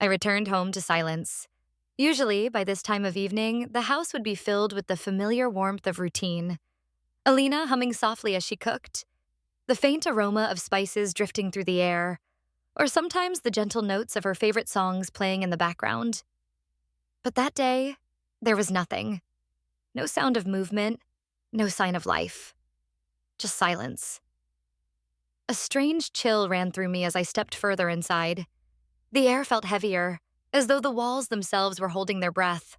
I returned home to silence. Usually, by this time of evening, the house would be filled with the familiar warmth of routine. Alina humming softly as she cooked, the faint aroma of spices drifting through the air, or sometimes the gentle notes of her favorite songs playing in the background. But that day, there was nothing. No sound of movement, no sign of life. Just silence. A strange chill ran through me as I stepped further inside. The air felt heavier, as though the walls themselves were holding their breath.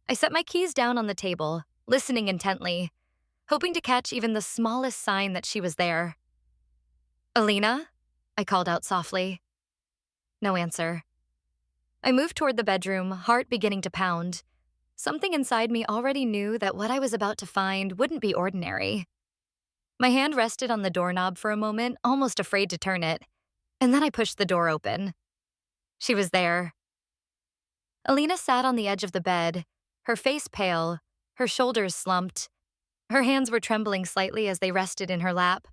I set my keys down on the table, listening intently, hoping to catch even the smallest sign that she was there. "Alina?" I called out softly. No answer. I moved toward the bedroom, heart beginning to pound. Something inside me already knew that what I was about to find wouldn't be ordinary. My hand rested on the doorknob for a moment, almost afraid to turn it, and then I pushed the door open. She was there. Alina sat on the edge of the bed, her face pale, her shoulders slumped. Her hands were trembling slightly as they rested in her lap.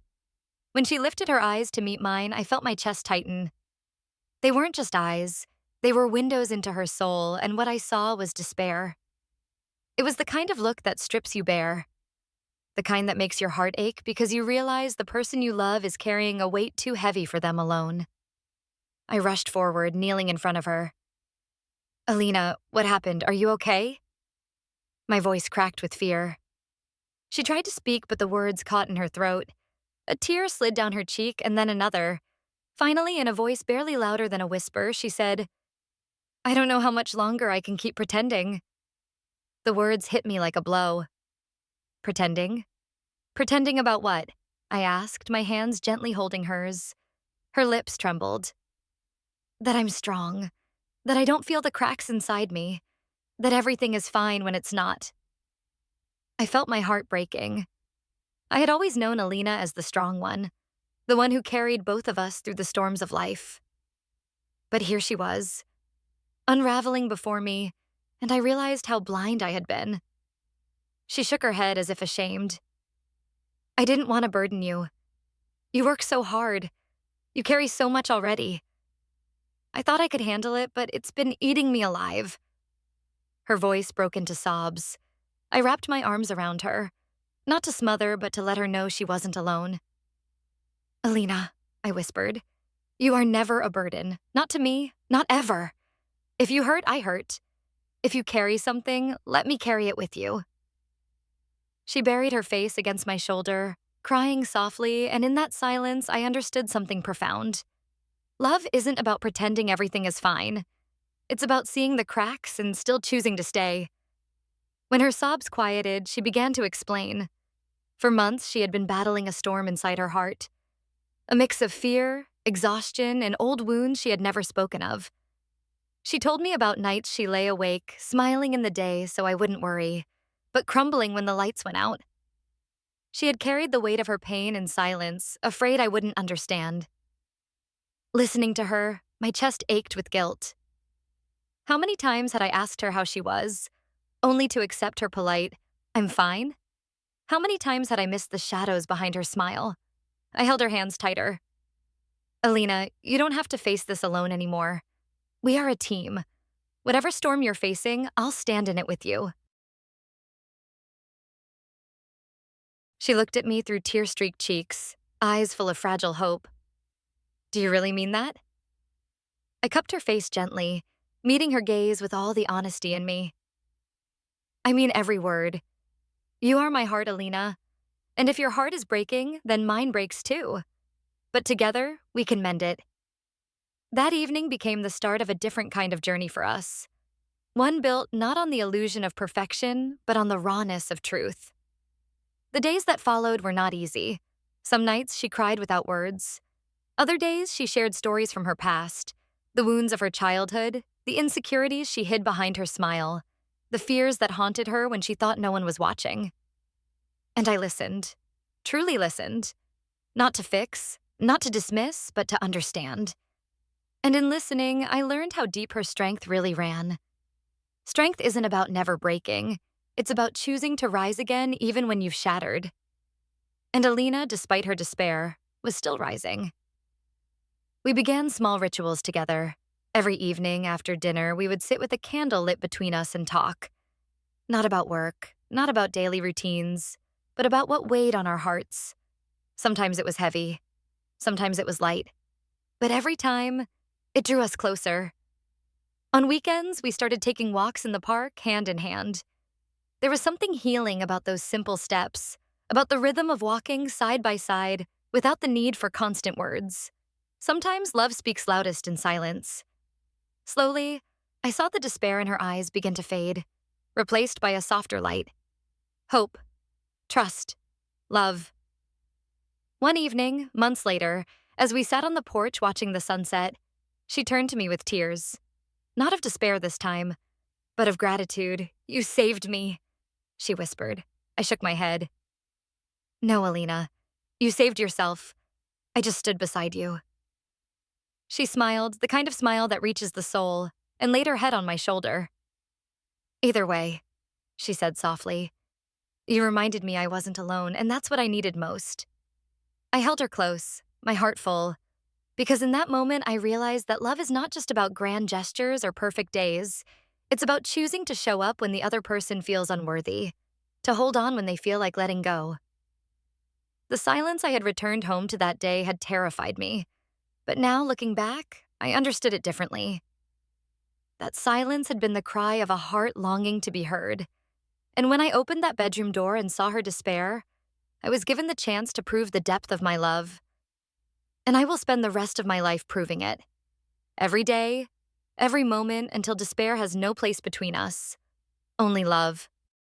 When she lifted her eyes to meet mine, I felt my chest tighten. They weren't just eyes. They were windows into her soul, and what I saw was despair. It was the kind of look that strips you bare. The kind that makes your heart ache because you realize the person you love is carrying a weight too heavy for them alone. I rushed forward, kneeling in front of her. "Alina, what happened? Are you okay?" My voice cracked with fear. She tried to speak, but the words caught in her throat. A tear slid down her cheek, and then another. Finally, in a voice barely louder than a whisper, she said, "I don't know how much longer I can keep pretending." The words hit me like a blow. Pretending? Pretending about what? I asked, my hands gently holding hers. Her lips trembled. That I'm strong. That I don't feel the cracks inside me. That everything is fine when it's not. I felt my heart breaking. I had always known Alina as the strong one, the one who carried both of us through the storms of life. But here she was, unraveling before me, and I realized how blind I had been. She shook her head as if ashamed. "I didn't want to burden you. You work so hard. You carry so much already. I thought I could handle it, but it's been eating me alive." Her voice broke into sobs. I wrapped my arms around her, not to smother, but to let her know she wasn't alone. "Alina," I whispered, "you are never a burden. Not to me, not ever. If you hurt, I hurt. If you carry something, let me carry it with you." She buried her face against my shoulder, crying softly, and in that silence, I understood something profound. Love isn't about pretending everything is fine. It's about seeing the cracks and still choosing to stay. When her sobs quieted, she began to explain. For months, she had been battling a storm inside her heart. A mix of fear, exhaustion, and old wounds she had never spoken of. She told me about nights she lay awake, smiling in the day so I wouldn't worry, but crumbling when the lights went out. She had carried the weight of her pain in silence, afraid I wouldn't understand. Listening to her, my chest ached with guilt. How many times had I asked her how she was, only to accept her polite, "I'm fine"? How many times had I missed the shadows behind her smile? I held her hands tighter. "Alina, you don't have to face this alone anymore. We are a team. Whatever storm you're facing, I'll stand in it with you." She looked at me through tear-streaked cheeks, eyes full of fragile hope. "Do you really mean that?" I cupped her face gently, meeting her gaze with all the honesty in me. "I mean every word. You are my heart, Alina. And if your heart is breaking, then mine breaks too. But together, we can mend it." That evening became the start of a different kind of journey for us. One built not on the illusion of perfection, but on the rawness of truth. The days that followed were not easy. Some nights she cried without words. Other days she shared stories from her past, the wounds of her childhood, the insecurities she hid behind her smile, the fears that haunted her when she thought no one was watching. And I listened, truly listened, not to fix, not to dismiss, but to understand. And in listening, I learned how deep her strength really ran. Strength isn't about never breaking. It's about choosing to rise again even when you've shattered. And Alina, despite her despair, was still rising. We began small rituals together. Every evening after dinner, we would sit with a candle lit between us and talk. Not about work, not about daily routines, but about what weighed on our hearts. Sometimes it was heavy, sometimes it was light, but every time, it drew us closer. On weekends, we started taking walks in the park hand in hand. There was something healing about those simple steps, about the rhythm of walking side by side without the need for constant words. Sometimes love speaks loudest in silence. Slowly, I saw the despair in her eyes begin to fade, replaced by a softer light. Hope, trust, love. One evening, months later, as we sat on the porch watching the sunset, she turned to me with tears. Not of despair this time, but of gratitude. "You saved me," she whispered. I shook my head. "No, Alina. You saved yourself. I just stood beside you." She smiled, the kind of smile that reaches the soul, and laid her head on my shoulder. "Either way," she said softly, "you reminded me I wasn't alone, and that's what I needed most." I held her close, my heart full, because in that moment I realized that love is not just about grand gestures or perfect days. It's about choosing to show up when the other person feels unworthy, to hold on when they feel like letting go. The silence I had returned home to that day had terrified me, but now looking back, I understood it differently. That silence had been the cry of a heart longing to be heard. And when I opened that bedroom door and saw her despair, I was given the chance to prove the depth of my love. And I will spend the rest of my life proving it. Every day, every moment until despair has no place between us. Only love.